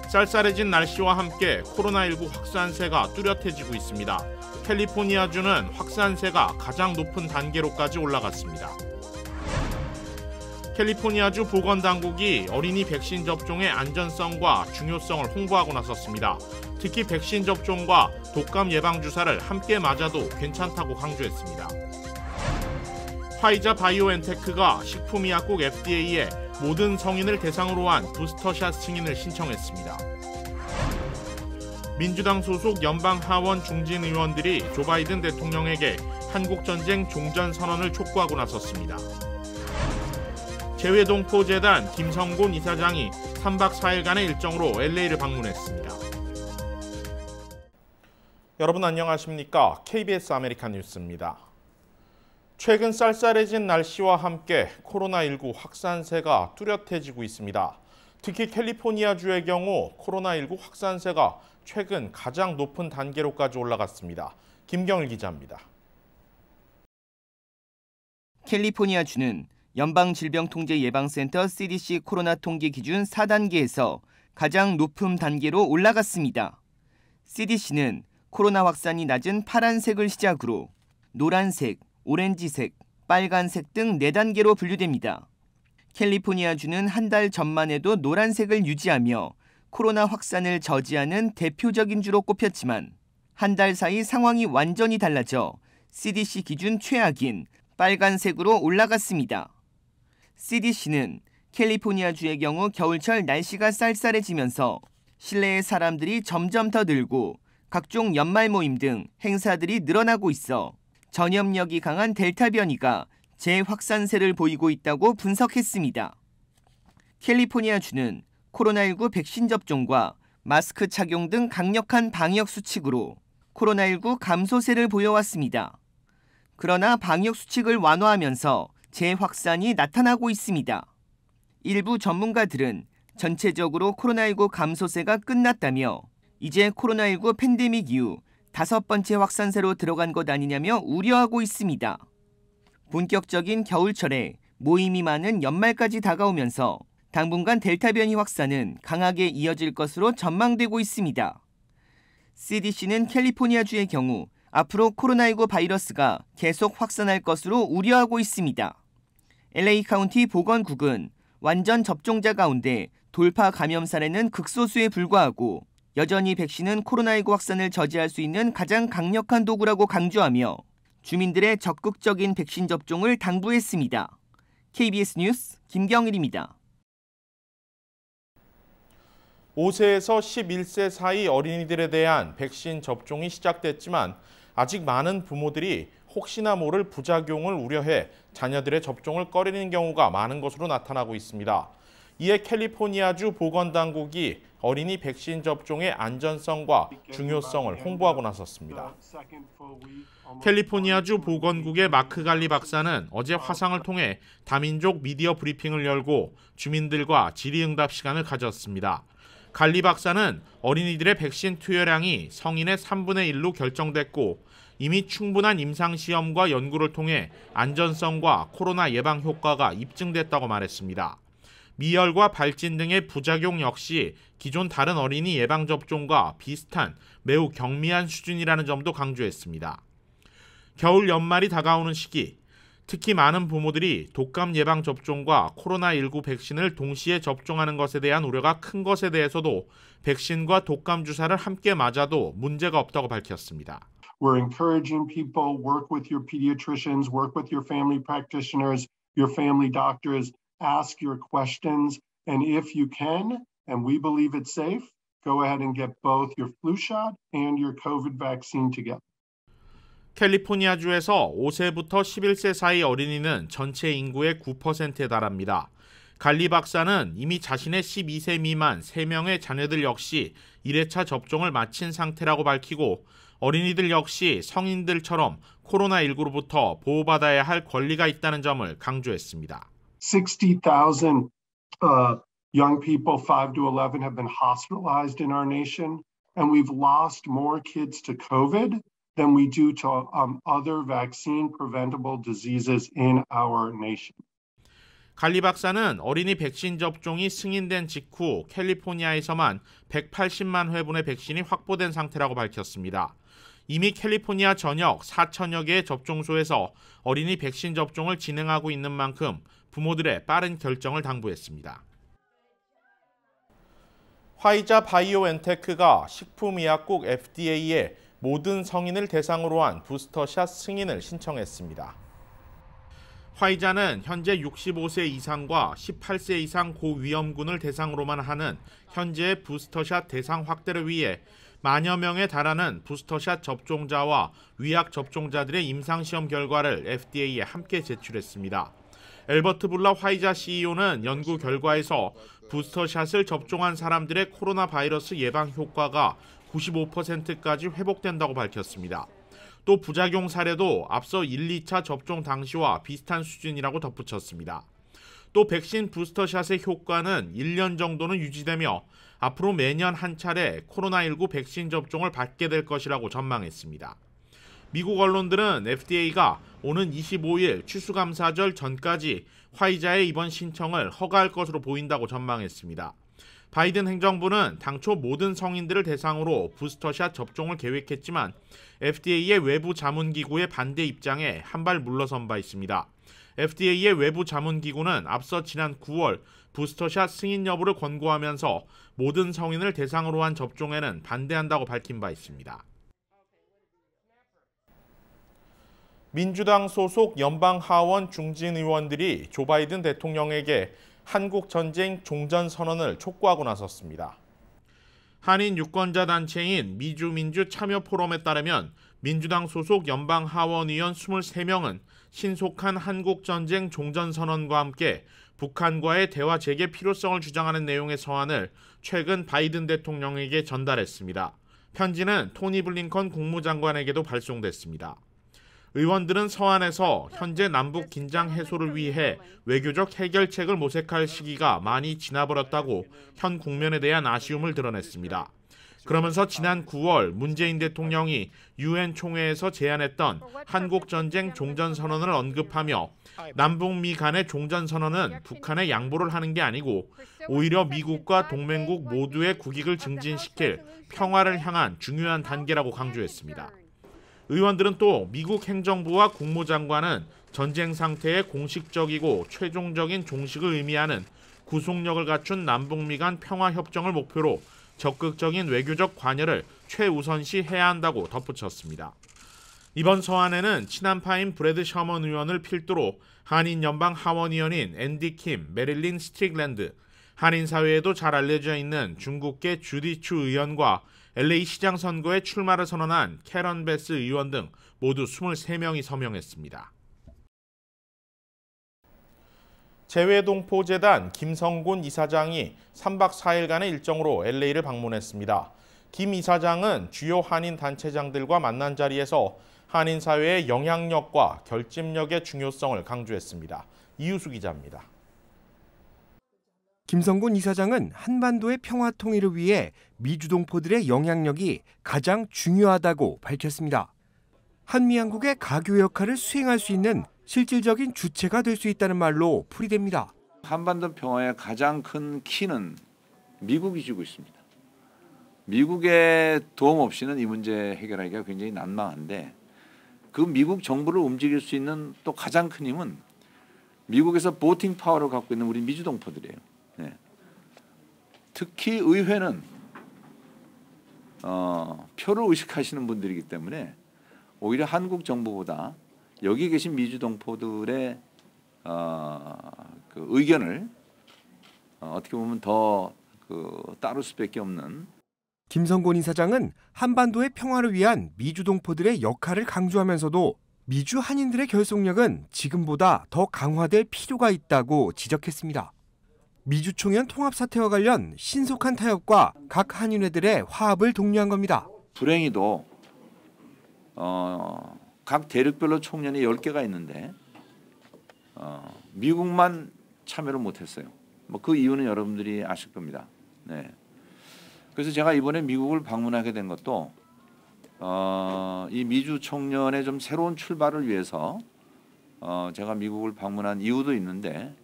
쌀쌀해진 날씨와 함께 코로나19 확산세가 뚜렷해지고 있습니다. 캘리포니아주는 확산세가 가장 높은 단계로까지 올라갔습니다. 캘리포니아주 보건당국이 어린이 백신 접종의 안전성과 중요성을 홍보하고 나섰습니다. 특히 백신 접종과 독감 예방 주사를 함께 맞아도 괜찮다고 강조했습니다. 화이자 바이오엔테크가 식품의약국 FDA에 모든 성인을 대상으로 한 부스터샷 승인을 신청했습니다. 민주당 소속 연방 하원 중진 의원들이 조 바이든 대통령에게 한국전쟁 종전선언을 촉구하고 나섰습니다. 재외동포재단 김성곤 이사장이 3박 4일간의 일정으로 LA를 방문했습니다. 여러분 안녕하십니까? KBS 아메리칸 뉴스입니다. 최근 쌀쌀해진 날씨와 함께 코로나19 확산세가 뚜렷해지고 있습니다. 특히 캘리포니아주의 경우 코로나19 확산세가 최근 가장 높은 단계로까지 올라갔습니다. 김경일 기자입니다. 캘리포니아주는 연방질병통제예방센터 CDC 코로나 통계 기준 4단계에서 가장 높은 단계로 올라갔습니다. CDC는 코로나 확산이 낮은 파란색을 시작으로 노란색, 오렌지색, 빨간색 등 4단계로 분류됩니다. 캘리포니아주는 한 달 전만 해도 노란색을 유지하며 코로나 확산을 저지하는 대표적인 주로 꼽혔지만 한 달 사이 상황이 완전히 달라져 CDC 기준 최악인 빨간색으로 올라갔습니다. CDC는 캘리포니아주의 경우 겨울철 날씨가 쌀쌀해지면서 실내의 사람들이 점점 더 늘고 각종 연말 모임 등 행사들이 늘어나고 있어 전염력이 강한 델타 변이가 재확산세를 보이고 있다고 분석했습니다. 캘리포니아주는 코로나19 백신 접종과 마스크 착용 등 강력한 방역 수칙으로 코로나19 감소세를 보여왔습니다. 그러나 방역 수칙을 완화하면서 재확산이 나타나고 있습니다. 일부 전문가들은 전체적으로 코로나19 감소세가 끝났다며 이제 코로나19 팬데믹 이후 5번째 확산세로 들어간 것 아니냐며 우려하고 있습니다. 본격적인 겨울철에 모임이 많은 연말까지 다가오면서 당분간 델타 변이 확산은 강하게 이어질 것으로 전망되고 있습니다. CDC는 캘리포니아주의 경우 앞으로 코로나19 바이러스가 계속 확산할 것으로 우려하고 있습니다. LA 카운티 보건국은 완전 접종자 가운데 돌파 감염 사례는 극소수에 불과하고 여전히 백신은 코로나19 확산을 저지할 수 있는 가장 강력한 도구라고 강조하며 주민들의 적극적인 백신 접종을 당부했습니다. KBS 뉴스 김경일입니다. 5세에서 11세 사이 어린이들에 대한 백신 접종이 시작됐지만 아직 많은 부모들이 혹시나 모를 부작용을 우려해 자녀들의 접종을 꺼리는 경우가 많은 것으로 나타나고 있습니다. 이에 캘리포니아주 보건당국이 어린이 백신 접종의 안전성과 중요성을 홍보하고 나섰습니다. 캘리포니아주 보건국의 마크 갈리 박사는 어제 화상을 통해 다민족 미디어 브리핑을 열고 주민들과 질의응답 시간을 가졌습니다. 갈리 박사는 어린이들의 백신 투여량이 성인의 3분의 1로 결정됐고 이미 충분한 임상시험과 연구를 통해 안전성과 코로나 예방 효과가 입증됐다고 말했습니다. 미열과 발진 등의 부작용 역시 기존 다른 어린이 예방접종과 비슷한 매우 경미한 수준이라는 점도 강조했습니다. 겨울 연말이 다가오는 시기, 특히 많은 부모들이 독감 예방접종과 코로나19 백신을 동시에 접종하는 것에 대한 우려가 큰 것에 대해서도 백신과 독감 주사를 함께 맞아도 문제가 없다고 밝혔습니다. We're encouraging people, work with your pediatricians, work with your family practitioners, your family doctors, ask your questions, and if you can, and we believe it's safe, go ahead and get both your flu shot and your COVID vaccine together. 캘리포니아주에서 5세부터 11세 사이 어린이는 전체 인구의 9%에 달합니다. 갈리 박사는 이미 자신의 12세 미만 3명의 자녀들 역시 1회차 접종을 마친 상태라고 밝히고 어린이들 역시 성인들처럼 코로나19로부터 보호받아야 할 권리가 있다는 점을 강조했습니다. 60,000 young people 5 to 11 have been hospitalized in our nation, and we've lost more kids to COVID than we do to other vaccine-preventable diseases in our nation. 갈리 박사는 어린이 백신 접종이 승인된 직후 캘리포니아에서만 180만 회분의 백신이 확보된 상태라고 밝혔습니다. 이미 캘리포니아 전역 4천여 개의 접종소에서 어린이 백신 접종을 진행하고 있는 만큼 부모들의 빠른 결정을 당부했습니다. 화이자 바이오엔테크가 식품의약국 FDA에 모든 성인을 대상으로 한 부스터샷 승인을 신청했습니다. 화이자는 현재 65세 이상과 18세 이상 고위험군을 대상으로만 하는 현재의 부스터샷 대상 확대를 위해 만여 명에 달하는 부스터샷 접종자와 위약 접종자들의 임상시험 결과를 FDA에 함께 제출했습니다. 엘버트 불러 화이자 CEO는 연구 결과에서 부스터샷을 접종한 사람들의 코로나 바이러스 예방 효과가 95%까지 회복된다고 밝혔습니다. 또 부작용 사례도 앞서 1, 2차 접종 당시와 비슷한 수준이라고 덧붙였습니다. 또 백신 부스터샷의 효과는 1년 정도는 유지되며 앞으로 매년 한 차례 코로나19 백신 접종을 받게 될 것이라고 전망했습니다. 미국 언론들은 FDA가 오는 25일 추수감사절 전까지 화이자의 이번 신청을 허가할 것으로 보인다고 전망했습니다. 바이든 행정부는 당초 모든 성인들을 대상으로 부스터샷 접종을 계획했지만 FDA의 외부 자문기구의 반대 입장에 한 발 물러선 바 있습니다. FDA의 외부 자문기구는 앞서 지난 9월 부스터샷 승인 여부를 권고하면서 모든 성인을 대상으로 한 접종에는 반대한다고 밝힌 바 있습니다. 민주당 소속 연방 하원 중진 의원들이 조 바이든 대통령에게 한국 전쟁 종전 선언을 촉구하고 나섰습니다. 한인 유권자 단체인 미주민주 참여 포럼에 따르면 민주당 소속 연방 하원 의원 23명은 신속한 한국 전쟁 종전 선언과 함께 북한과의 대화 재개 필요성을 주장하는 내용의 서한을 최근 바이든 대통령에게 전달했습니다. 편지는 토니 블링컨 국무장관에게도 발송됐습니다. 의원들은 서한에서 현재 남북 긴장 해소를 위해 외교적 해결책을 모색할 시기가 많이 지나버렸다고 현 국면에 대한 아쉬움을 드러냈습니다. 그러면서 지난 9월 문재인 대통령이 유엔 총회에서 제안했던 한국전쟁 종전선언을 언급하며 남북미 간의 종전선언은 북한에 양보를 하는 게 아니고 오히려 미국과 동맹국 모두의 국익을 증진시킬 평화를 향한 중요한 단계라고 강조했습니다. 의원들은 또 미국 행정부와 국무장관은 전쟁 상태의 공식적이고 최종적인 종식을 의미하는 구속력을 갖춘 남북미 간 평화협정을 목표로 적극적인 외교적 관여를 최우선시 해야 한다고 덧붙였습니다. 이번 서한에는 친한파인 브래드 셔먼 의원을 필두로 한인 연방 하원 의원인 앤디 킴, 메릴린 스트릭랜드, 한인 사회에도 잘 알려져 있는 중국계 주디 추 의원과 LA 시장 선거에 출마를 선언한 캐런 베스 의원 등 모두 23명이 서명했습니다. 재외동포재단 김성곤 이사장이 3박 4일간의 일정으로 LA를 방문했습니다. 김 이사장은 주요 한인 단체장들과 만난 자리에서 한인 사회의 영향력과 결집력의 중요성을 강조했습니다. 이유수 기자입니다. 김성곤 이사장은 한반도의 평화 통일을 위해 미주동포들의 영향력이 가장 중요하다고 밝혔습니다. 한미양국의 가교 역할을 수행할 수 있는 실질적인 주체가 될 수 있다는 말로 풀이됩니다. 한반도 평화의 가장 큰 키는 미국이 쥐고 있습니다. 미국의 도움 없이는 이 문제 해결하기가 굉장히 난망한데 그 미국 정부를 움직일 수 있는 또 가장 큰 힘은 미국에서 보팅 파워를 갖고 있는 우리 미주동포들이에요. 네. 특히 의회는 표를 의식하시는 분들이기 때문에 오히려 한국 정부보다 여기 계신 미주동포들의 그 의견을 어떻게 보면 더 따를 수밖에 없는. 김성곤 이사장은 한반도의 평화를 위한 미주동포들의 역할을 강조하면서도 미주 한인들의 결속력은 지금보다 더 강화될 필요가 있다고 지적했습니다. 미주 총연 통합 사태와 관련 신속한 타협과 각 한인회들의 화합을 독려한 겁니다. 불행히도 각 대륙별로 총연이 10개가 있는데 미국만 참여를 못했어요. 뭐 그 이유는 여러분들이 아실 겁니다. 네. 그래서 제가 이번에 미국을 방문하게 된 것도 이 미주 총연의 좀 새로운 출발을 위해서 제가 미국을 방문한 이유도 있는데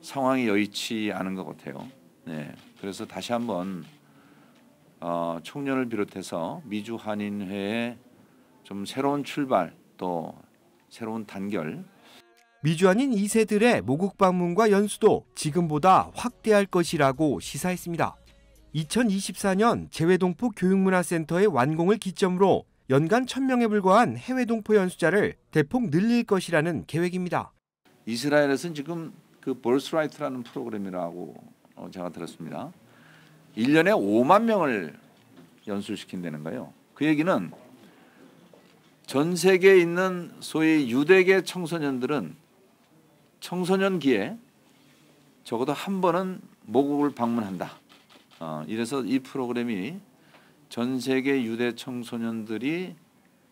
상황이 여의치 않은 것 같아요. 네, 그래서 다시 한번 총련을 비롯해서 미주 한인회의 좀 새로운 출발 또 새로운 단결. 미주 한인 2세들의 모국 방문과 연수도 지금보다 확대할 것이라고 시사했습니다. 2024년 재외동포 교육문화센터의 완공을 기점으로 연간 1,000명에 불과한 해외 동포 연수자를 대폭 늘릴 것이라는 계획입니다. 이스라엘에서는 지금 그 볼스라이트라는 프로그램이라고 제가 들었습니다. 1년에 5만 명을 연수시킨다는 거예요. 그 얘기는 전 세계에 있는 소위 유대계 청소년들은 청소년기에 적어도 한 번은 모국을 방문한다. 이래서 이 프로그램이 전 세계 유대 청소년들이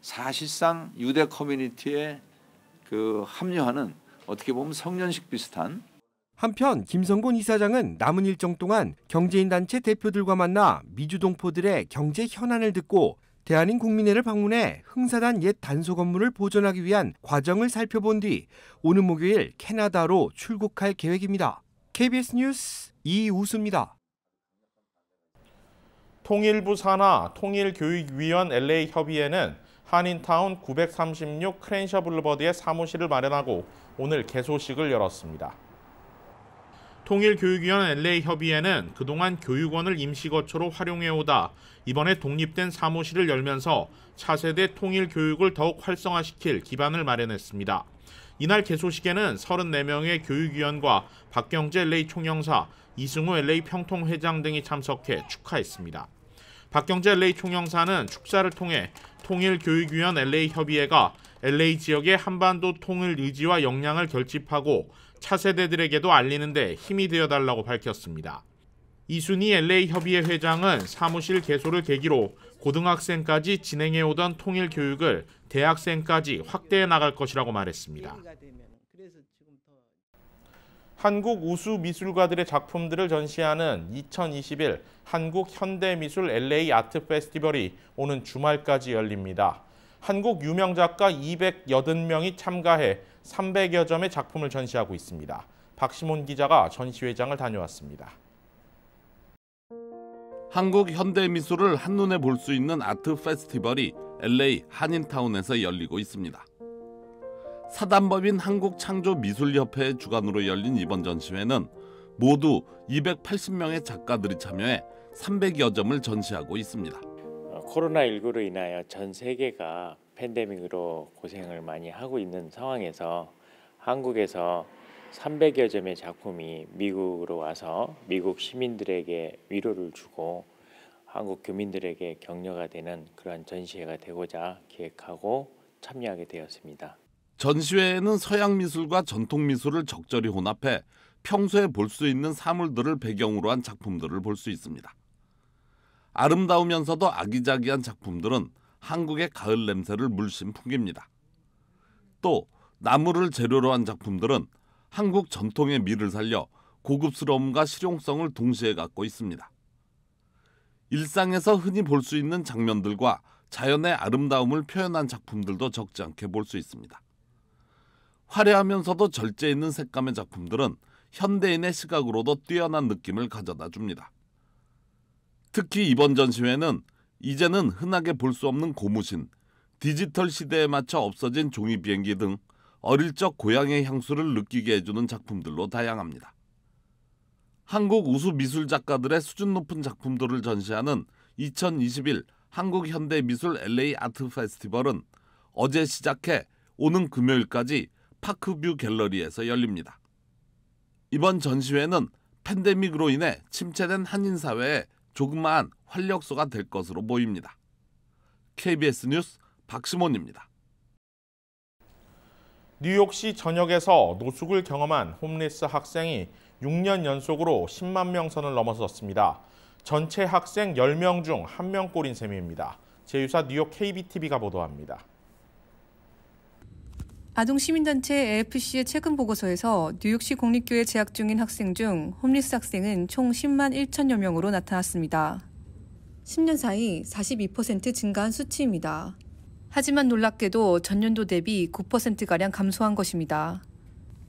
사실상 유대 커뮤니티에 그 합류하는 어떻게 보면 성년식 비슷한. 한편 김성곤 이사장은 남은 일정 동안 경제인단체 대표들과 만나 미주동포들의 경제 현안을 듣고 대한인 국민회를 방문해 흥사단 옛 단소 건물을 보존하기 위한 과정을 살펴본 뒤 오는 목요일 캐나다로 출국할 계획입니다. KBS 뉴스 이우수입니다. 통일부 산하 통일교육위원 LA협의회는 한인타운 936 크렌셔 블루버드에 사무실을 마련하고 오늘 개소식을 열었습니다. 통일교육위원 LA협의회는 그동안 교육원을 임시거처로 활용해오다 이번에 독립된 사무실을 열면서 차세대 통일교육을 더욱 활성화시킬 기반을 마련했습니다. 이날 개소식에는 34명의 교육위원과 박경재 LA 총영사, 이승우 LA 평통회장 등이 참석해 축하했습니다. 박경재 LA 총영사는 축사를 통해 통일교육위원 LA협의회가 LA 지역의 한반도 통일 의지와 역량을 결집하고 차세대들에게도 알리는 데 힘이 되어달라고 밝혔습니다. 이순희 LA협의회 회장은 사무실 개소를 계기로 고등학생까지 진행해오던 통일교육을 대학생까지 확대해 나갈 것이라고 말했습니다. 한국 우수 미술가들의 작품들을 전시하는 2021 한국현대미술 LA 아트 페스티벌이 오는 주말까지 열립니다. 한국 유명 작가 280명이 참가해 300여 점의 작품을 전시하고 있습니다. 박시몬 기자가 전시회장을 다녀왔습니다. 한국 현대미술을 한눈에 볼 수 있는 아트 페스티벌이 LA 한인타운에서 열리고 있습니다. 사단법인 한국창조미술협회의 주관으로 열린 이번 전시회는 모두 280명의 작가들이 참여해 300여 점을 전시하고 있습니다. 코로나19로 인하여 전 세계가 팬데믹으로 고생을 많이 하고 있는 상황에서 한국에서 300여 점의 작품이 미국으로 와서 미국 시민들에게 위로를 주고 한국 교민들에게 격려가 되는 그러한 전시회가 되고자 기획하고 참여하게 되었습니다. 전시회에는 서양 미술과 전통 미술을 적절히 혼합해 평소에 볼 수 있는 사물들을 배경으로 한 작품들을 볼 수 있습니다. 아름다우면서도 아기자기한 작품들은 한국의 가을 냄새를 물씬 풍깁니다. 또 나무를 재료로 한 작품들은 한국 전통의 미를 살려 고급스러움과 실용성을 동시에 갖고 있습니다. 일상에서 흔히 볼 수 있는 장면들과 자연의 아름다움을 표현한 작품들도 적지 않게 볼 수 있습니다. 화려하면서도 절제 있는 색감의 작품들은 현대인의 시각으로도 뛰어난 느낌을 가져다 줍니다. 특히 이번 전시회는 이제는 흔하게 볼 수 없는 고무신, 디지털 시대에 맞춰 없어진 종이 비행기 등 어릴 적 고향의 향수를 느끼게 해주는 작품들로 다양합니다. 한국 우수 미술 작가들의 수준 높은 작품들을 전시하는 2021 한국현대미술 LA 아트 페스티벌은 어제 시작해 오는 금요일까지 파크뷰 갤러리에서 열립니다. 이번 전시회는 팬데믹으로 인해 침체된 한인 사회에 조그마한 활력소가 될 것으로 보입니다. KBS 뉴스 박시몬입니다. 뉴욕시 전역에서 노숙을 경험한 홈리스 학생이 6년 연속으로 10만 명 선을 넘어섰습니다. 전체 학생 10명 중 1명꼴인 셈입니다. 제휴사 뉴욕 KBTV가 보도합니다. 아동시민단체 AFC의 최근 보고서에서 뉴욕시 공립교에 재학 중인 학생 중 홈리스 학생은 총 10만 1천여 명으로 나타났습니다. 10년 사이 42% 증가한 수치입니다. 하지만 놀랍게도 전년도 대비 9%가량 감소한 것입니다.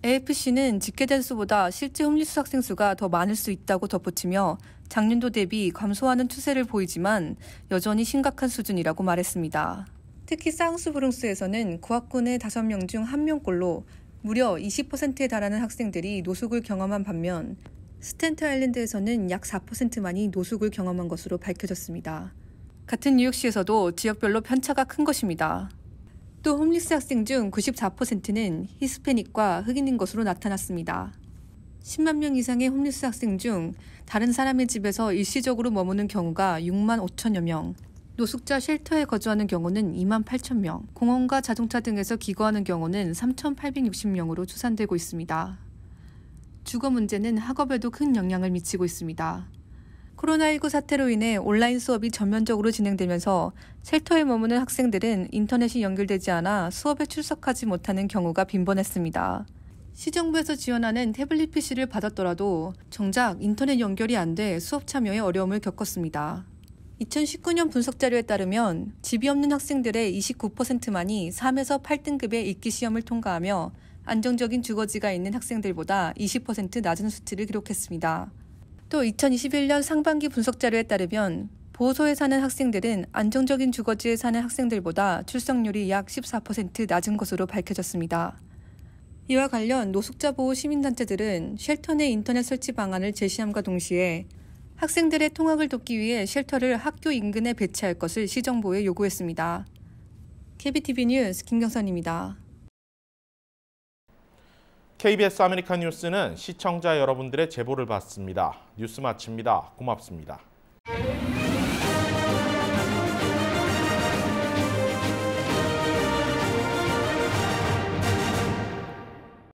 AFC는 집계된 수보다 실제 홈리스 학생 수가 더 많을 수 있다고 덧붙이며 작년도 대비 감소하는 추세를 보이지만 여전히 심각한 수준이라고 말했습니다. 특히 사우스브롱스에서는 구학군의 5명 중 1명꼴로 무려 20%에 달하는 학생들이 노숙을 경험한 반면 스탠트 아일랜드에서는 약 4%만이 노숙을 경험한 것으로 밝혀졌습니다. 같은 뉴욕시에서도 지역별로 편차가 큰 것입니다. 또 홈리스 학생 중 94%는 히스패닉과 흑인인 것으로 나타났습니다. 10만 명 이상의 홈리스 학생 중 다른 사람의 집에서 일시적으로 머무는 경우가 6만 5천여 명, 노숙자 쉘터에 거주하는 경우는 2만 8천 명, 공원과 자동차 등에서 기거하는 경우는 3,860명으로 추산되고 있습니다. 주거 문제는 학업에도 큰 영향을 미치고 있습니다. 코로나19 사태로 인해 온라인 수업이 전면적으로 진행되면서 쉘터에 머무는 학생들은 인터넷이 연결되지 않아 수업에 출석하지 못하는 경우가 빈번했습니다. 시정부에서 지원하는 태블릿 PC를 받았더라도 정작 인터넷 연결이 안 돼 수업 참여에 어려움을 겪었습니다. 2019년 분석 자료에 따르면 집이 없는 학생들의 29%만이 3에서 8등급의 읽기 시험을 통과하며 안정적인 주거지가 있는 학생들보다 20% 낮은 수치를 기록했습니다. 또 2021년 상반기 분석 자료에 따르면 보호소에 사는 학생들은 안정적인 주거지에 사는 학생들보다 출석률이 약 14% 낮은 것으로 밝혀졌습니다. 이와 관련 노숙자 보호 시민단체들은 쉘터 내 인터넷 설치 방안을 제시함과 동시에 학생들의 통학을 돕기 위해 쉘터를 학교 인근에 배치할 것을 시정부에 요구했습니다. KBTV 뉴스 김경선입니다. KBS 아메리칸 뉴스는 시청자 여러분들의 제보를 받습니다. 뉴스 마칩니다. 고맙습니다.